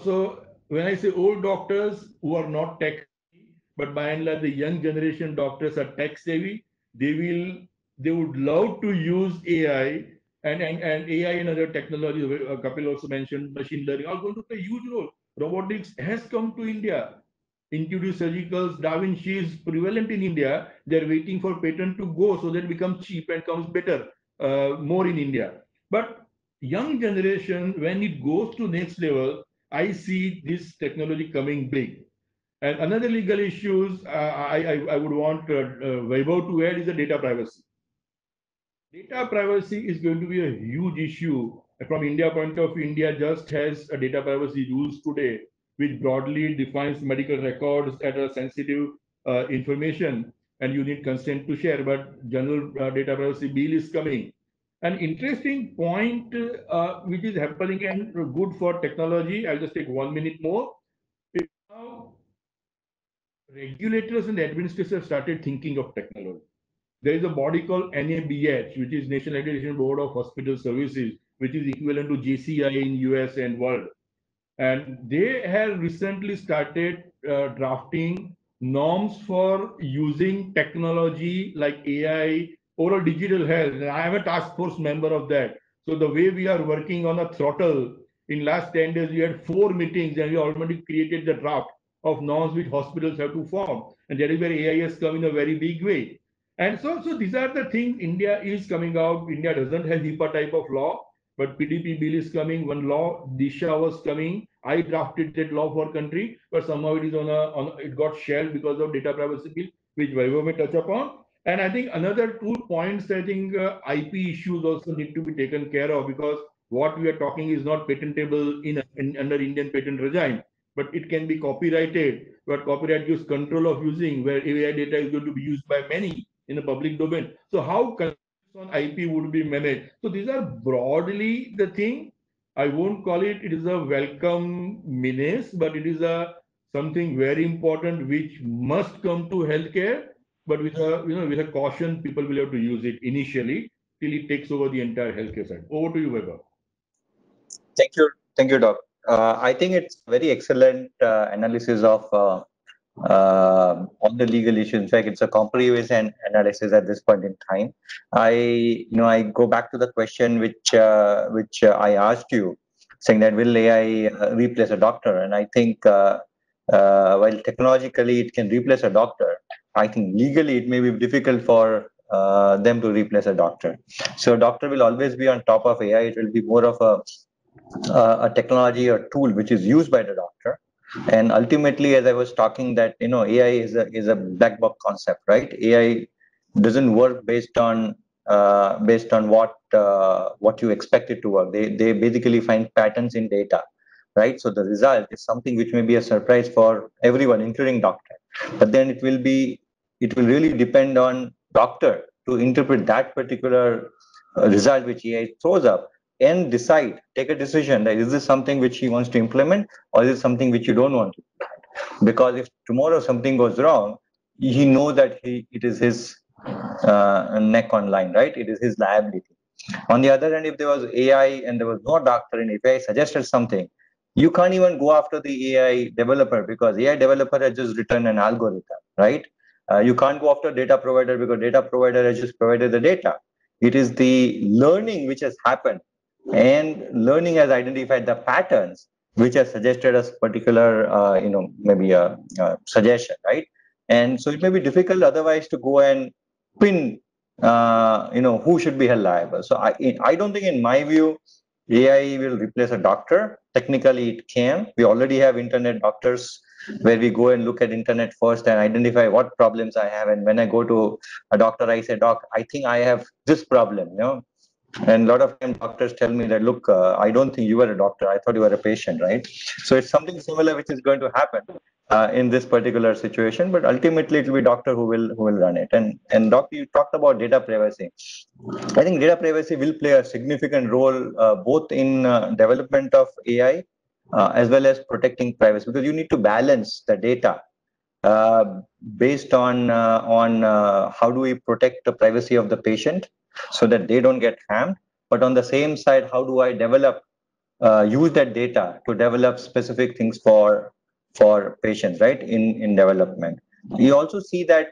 So when I say old doctors who are not tech, but by and large the young generation doctors are tech savvy, they would love to use AI And AI and other technologies, Kapil also mentioned, machine learning are going to play a huge role. Robotics has come to India. Intuitive Surgicals, Da Vinci is prevalent in India. They're waiting for patent to go so that it becomes cheap and comes better, more in India. But young generation, when it goes to next level, I see this technology coming big. And another legal issues I would want Vaibhav to add is the data privacy. Data privacy is going to be a huge issue from India point of view. India just has a data privacy rules today, which broadly defines medical records as a sensitive information, and you need consent to share. But general data privacy bill is coming. An interesting point which is happening and good for technology. I'll just take 1 minute more. Now, regulators and administrators have started thinking of technology. There is a body called NABH, which is National Accreditation Board of Hospital Services, which is equivalent to JCI in US and world. And they have recently started drafting norms for using technology like AI, oral digital health. And I am a task force member of that. So the way we are working on a throttle, in last 10 days, we had 4 meetings and we already created the draft of norms which hospitals have to form. And that is where AI has come in a very big way. And so these are the things India is coming out. India doesn't have HIPAA type of law, but PDP bill is coming. One law, Disha was coming. I drafted that law for country, but somehow it is it got shelved because of data privacy bill, which Vaibhav may touch upon. And I think another 2 points, I think IP issues also need to be taken care of, because what we are talking is not patentable under Indian patent regime, but it can be copyrighted. But copyright gives control of using, where AI data is going to be used by many in the public domain. So how on IP would be managed? So these are broadly the thing. I won't call it is a welcome menace, but it is a something very important which must come to healthcare. But with a caution, people will have to use it initially till it takes over the entire healthcare side. Over to you, Vaibhav. Thank you, Doc. I think it's very excellent analysis of all the legal issues. In fact, it's a comprehensive analysis at this point in time. I go back to the question which I asked you, saying that will AI replace a doctor? And I think while technologically it can replace a doctor, I think legally it may be difficult for them to replace a doctor. So, doctor will always be on top of AI. It will be more of a technology or tool which is used by the doctor. And ultimately, as I was talking, that AI is a black box concept, right? AI doesn't work based on what you expect it to work. They basically find patterns in data, right? So the result is something which may be a surprise for everyone, including doctor. But then it will really depend on doctor to interpret that particular result which AI throws up, and take a decision that is this something which he wants to implement, or is it something which you don't want to implement? Because if tomorrow something goes wrong, he knows that it is his neck on line, right? It is his liability. On the other hand, if there was AI and there was no doctor, and if AI suggested something, you can't even go after the AI developer, because AI developer has just written an algorithm, right? You can't go after data provider because data provider has just provided the data. It is the learning which has happened, and learning has identified the patterns which has suggested us particular, maybe a suggestion, right? And so it may be difficult otherwise to go and pin, who should be held liable. So I don't think, in my view, AI will replace a doctor. Technically, it can. We already have internet doctors where we go and look at internet first and identify what problems I have. And when I go to a doctor, I say, Doc, I think I have this problem, And a lot of times doctors tell me that, look, I don't think you were a doctor. I thought you were a patient, right? So it's something similar which is going to happen in this particular situation. But ultimately, it will be doctor who will run it. And doctor, you talked about data privacy. I think data privacy will play a significant role both in development of AI as well as protecting privacy, because you need to balance the data uh, based on how do we protect the privacy of the patient so that they don't get harmed. But on the same side, how do I use that data to develop specific things for patients, right, in development. You also see that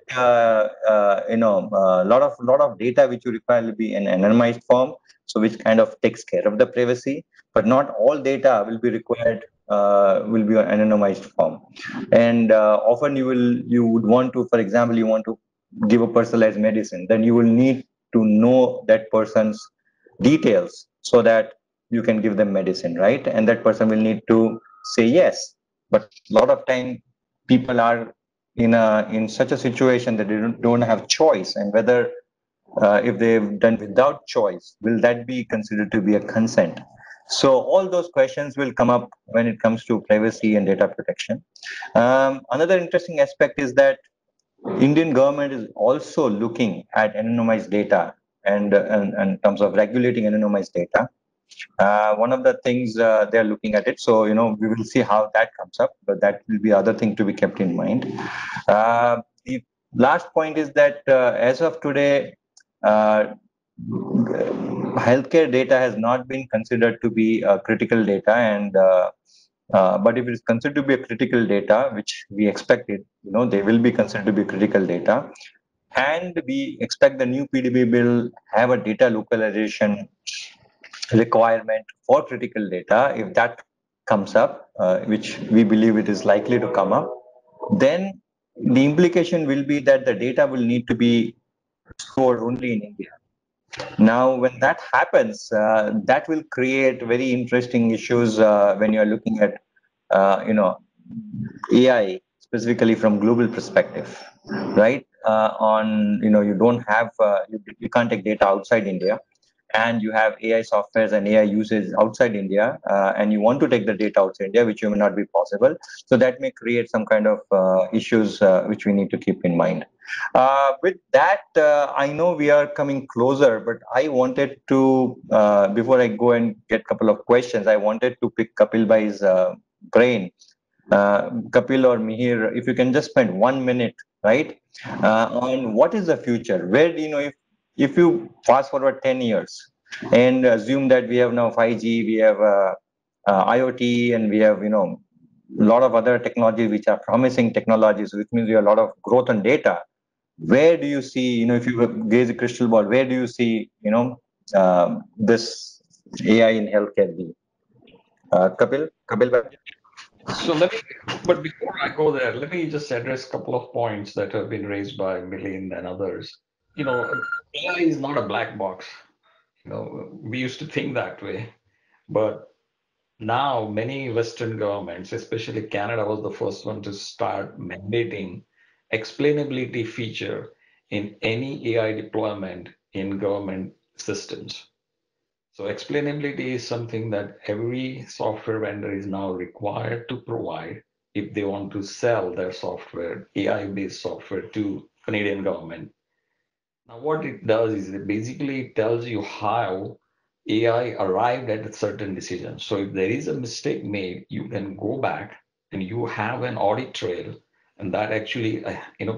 lot of data which you require will be in anonymized form, so which kind of takes care of the privacy, but not all data will be required will be on anonymized form. And often you would want to, for example, you want to give a personalized medicine, then you will need to know that person's details so that you can give them medicine, right? And that person will need to say yes. But a lot of time people are in such a situation that they don't have choice, and whether if they've done without choice, will that be considered to be a consent? So all those questions will come up when it comes to privacy and data protection. Another interesting aspect is that Indian government is also looking at anonymized data and in terms of regulating anonymized data. One of the things they're looking at it, so we will see how that comes up, but that will be other thing to be kept in mind. The last point is that as of today, healthcare data has not been considered to be critical data, and but if it is considered to be a critical data, which we expect it, they will be considered to be critical data, and we expect the new PDB bill have a data localization requirement for critical data. If that comes up, which we believe it is likely to come up, then the implication will be that the data will need to be stored only in India. Now, when that happens, that will create very interesting issues when you are looking at, AI specifically from global perspective, right? You don't have, you can't take data outside India, and you have AI softwares and AI usage outside India, and you want to take the data outside India, which may not be possible. So that may create some kind of issues which we need to keep in mind. With that, I know we are coming closer, but I wanted to, before I go and get a couple of questions, I wanted to pick Kapil Bhai's brain. Kapil or Mihir, if you can just spend 1 minute, right, on what is the future? Where do if you fast forward 10 years and assume that we have now 5G, we have IoT, and we have a lot of other technologies which are promising technologies, which means we have a lot of growth on data. Where do you see, if you gaze a crystal ball, where do you see, this AI in healthcare be? Kapil Bhai? So but before I go there, let me just address a couple of points that have been raised by Milind and others. AI is not a black box. We used to think that way, but now many Western governments, especially Canada, was the first one to start mandating explainability feature in any AI deployment in government systems. So explainability is something that every software vendor is now required to provide if they want to sell their software, AI-based software, to Canadian government. Now, what it does is it basically tells you how AI arrived at a certain decision. So if there is a mistake made, you can go back and you have an audit trail, and that actually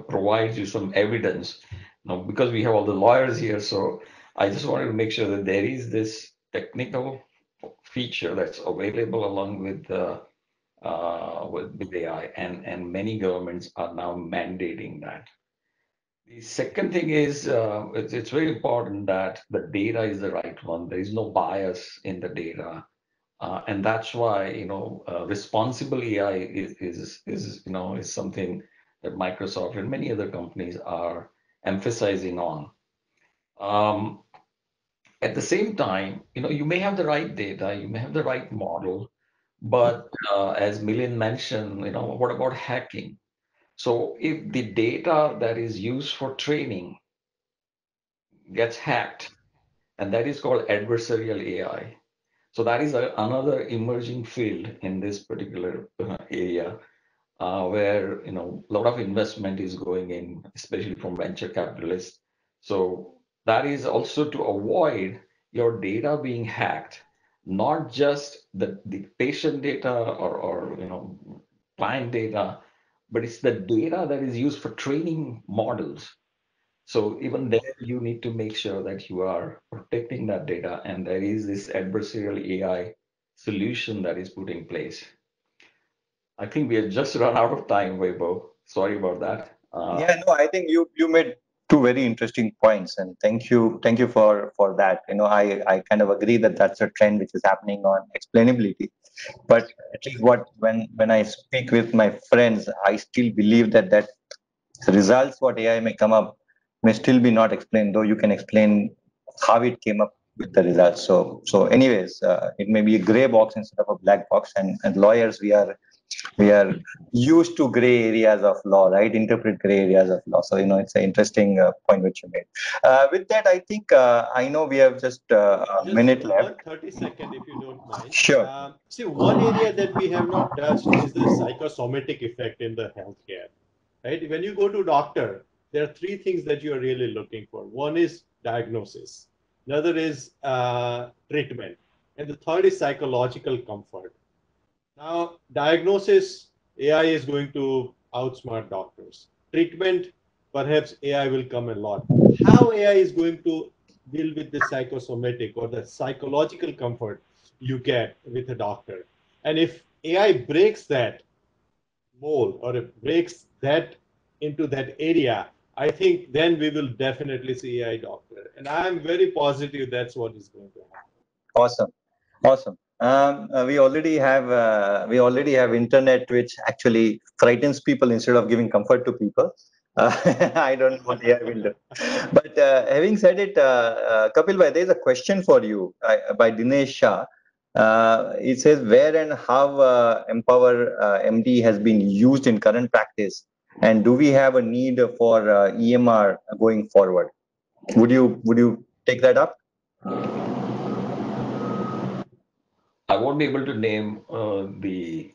provides you some evidence. Now, because we have all the lawyers here, so I just wanted to make sure that there is this technical feature that's available along with with AI, and many governments are now mandating that. The second thing is it's very important that the data is the right one. There is no bias in the data, and that's why responsible AI is something that Microsoft and many other companies are emphasizing on. At the same time, you may have the right data, you may have the right model, but as Milind mentioned, what about hacking? So if the data that is used for training gets hacked, and that is called adversarial AI. So that is another emerging field in this particular area where a lot of investment is going in, especially from venture capitalists. So that is also to avoid your data being hacked, not just the patient data or client data, but it's the data that is used for training models. So even there, you need to make sure that you are protecting that data, and there is this adversarial AI solution that is put in place. I think we have just run out of time, Weibo. Sorry about that. Yeah, no, I think you made two very interesting points, and thank you for that. I kind of agree that that's a trend which is happening on explainability. But at least when I speak with my friends, I still believe that results what AI may come up may still be not explained, though you can explain how it came up with the results. So anyways, it may be a gray box instead of a black box, and lawyers we are used to gray areas of law, right? Interpret gray areas of law. So it's an interesting point which you made. With that, I think I know we have just a Just minute one left. 30-second, if you don't mind. Sure. See, one area that we have not touched is the psychosomatic effect in the healthcare. Right? When you go to doctor, there are three things that you are really looking for. One is diagnosis. Another is treatment. And the third is psychological comfort. Now, diagnosis, AI is going to outsmart doctors. Treatment, perhaps AI will come a lot. How AI is going to deal with the psychosomatic or the psychological comfort you get with a doctor? And if AI breaks that mold or it breaks that into that area, I think then we will definitely see AI doctor. And I'm very positive that's what is going to happen. Awesome. Awesome. We already have internet which actually frightens people instead of giving comfort to people. I don't know what AI will do. But having said it, Kapil bhai, there is a question for you by Dinesh Shah. It says where and how Empower MD has been used in current practice, and do we have a need for EMR going forward? Would you take that up? I won't be able to name the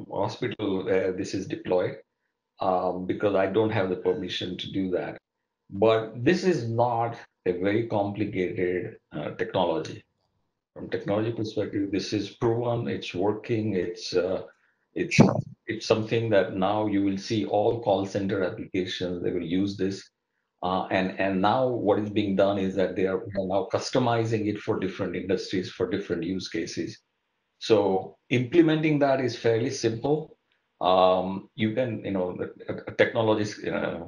hospital where this is deployed because I don't have the permission to do that. But this is not a very complicated technology. From technology perspective, this is proven, it's working, it's it's something that now you will see all call center applications, they will use this. And now what is being done is that they are now customizing it for different industries, for different use cases. So implementing that is fairly simple. You can, a technologist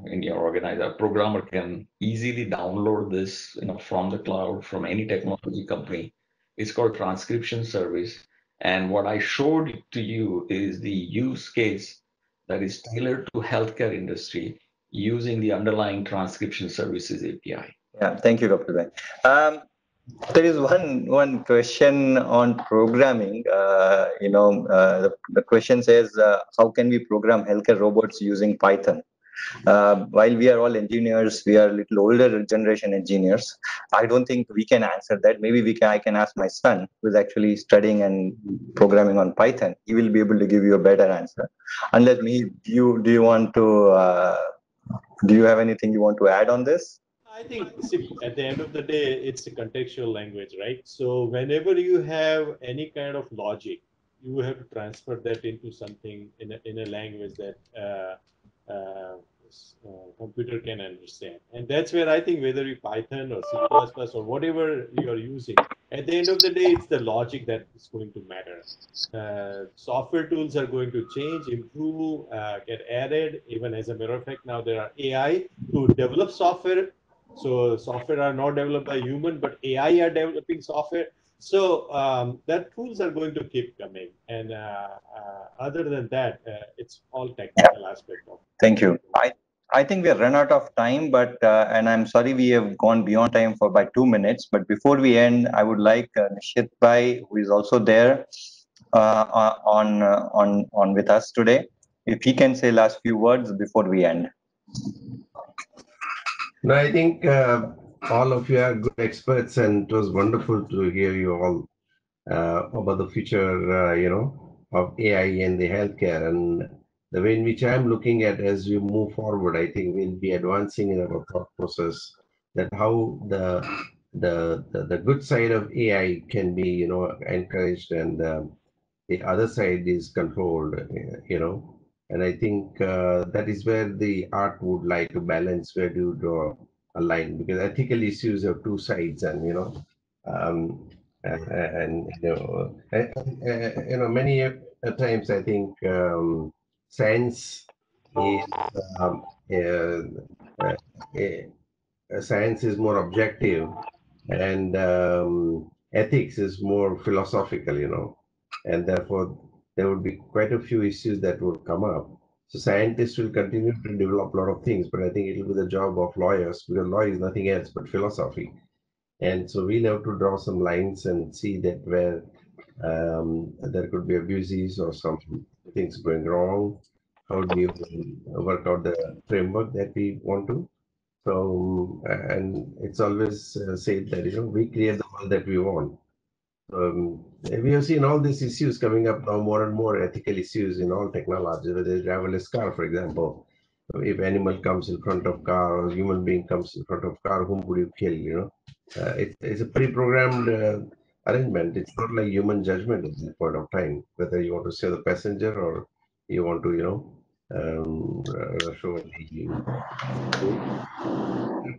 in your organizer, a programmer can easily download this, from the cloud, from any technology company. It's called transcription service. And what I showed to you is the use case that is tailored to healthcare industry using the underlying transcription services API. Yeah, thank you, Kapil bhai. There is one question on programming. The question says, how can we program healthcare robots using Python? While we are all engineers, we are a little older generation engineers. I don't think we can answer that. Maybe I can ask my son, who is actually studying and programming on Python. He will be able to give you a better answer. Unless me, do you have anything you want to add on this? I think, see, at the end of the day, it's a contextual language, right? So whenever you have any kind of logic, you have to transfer that into something in a language that computer can understand. And that's where I think whether you Python or C++ or whatever you are using, at the end of the day, it's the logic that is going to matter. Software tools are going to change, improve, get added. Even as a matter of fact, now there are AI to develop software. So software are not developed by human, but AI are developing software. So that tools are going to keep coming. And other than that, it's all technical aspect of. Thank you. I think we have run out of time, but and I'm sorry we have gone beyond time for by 2 minutes. But before we end, I would like Nishit Bhai, who is also there on with us today, if he can say last few words before we end. No, I think all of you are good experts, and it was wonderful to hear you all about the future, of AI and the healthcare, and the way in which I'm looking at as we move forward. I think we'll be advancing in our thought process that how the good side of AI can be, encouraged, and the other side is controlled, and I think that is where the art would like to balance. Where do you draw a line? Because ethical issues have two sides, and um, and many times I think science is um, uh, uh, science is more objective, and ethics is more philosophical, and therefore there would be quite a few issues that would come up. So scientists will continue to develop a lot of things, but I think it will be the job of lawyers, because law is nothing else but philosophy. And so we'll have to draw some lines and see that where there could be abuses or some things going wrong. How do you work out the framework that we want to? So, and it's always said that, we create the world that we want. We have seen all these issues coming up now, more and more ethical issues in all technology, whether it's driverless car, for example. If animal comes in front of car or human being comes in front of car, whom would you kill? It's a pre-programmed arrangement. It's not like human judgment at that point of time, whether you want to save the passenger or you want to, show the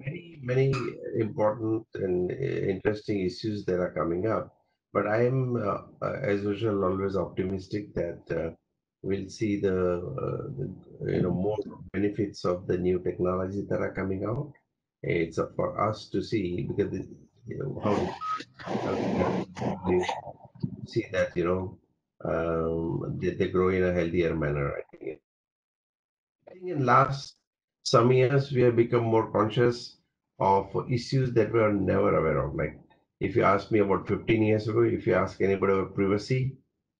many, many important and interesting issues that are coming up. But I am, as usual, always optimistic that we'll see the more benefits of the new technologies that are coming out. It's up for us to see, because how they see that they grow in a healthier manner. I think in last some years we have become more conscious of issues that we were never aware of. Like if you ask me about 15 years ago, if you ask anybody about privacy,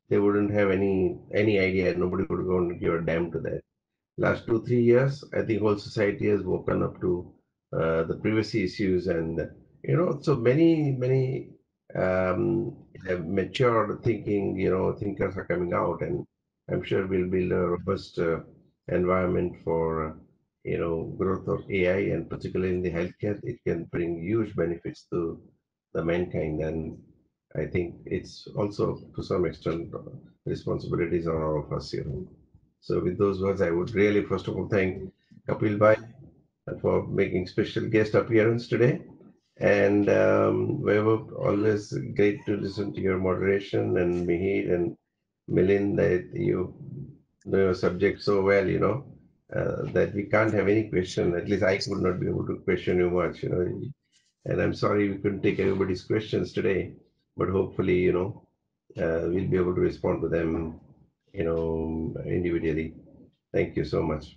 they wouldn't have any idea. Nobody would go and give a damn to that. Last 2 3 years, I think whole society has woken up to the privacy issues, and so many mature thinking thinkers are coming out, and I'm sure we'll build a robust environment for growth of AI, and particularly in the healthcare, it can bring huge benefits to the mankind, and I think it's also to some extent responsibilities on all of us. So with those words, I would really first of all thank Kapil Bhai for making special guest appearance today. And Vaibhav, always great to listen to your moderation, and Mihir and Milind, that you know your subject so well, that we can't have any question. At least I could not be able to question you much, and I'm sorry we couldn't take everybody's questions today, but hopefully, we'll be able to respond to them, individually. Thank you so much.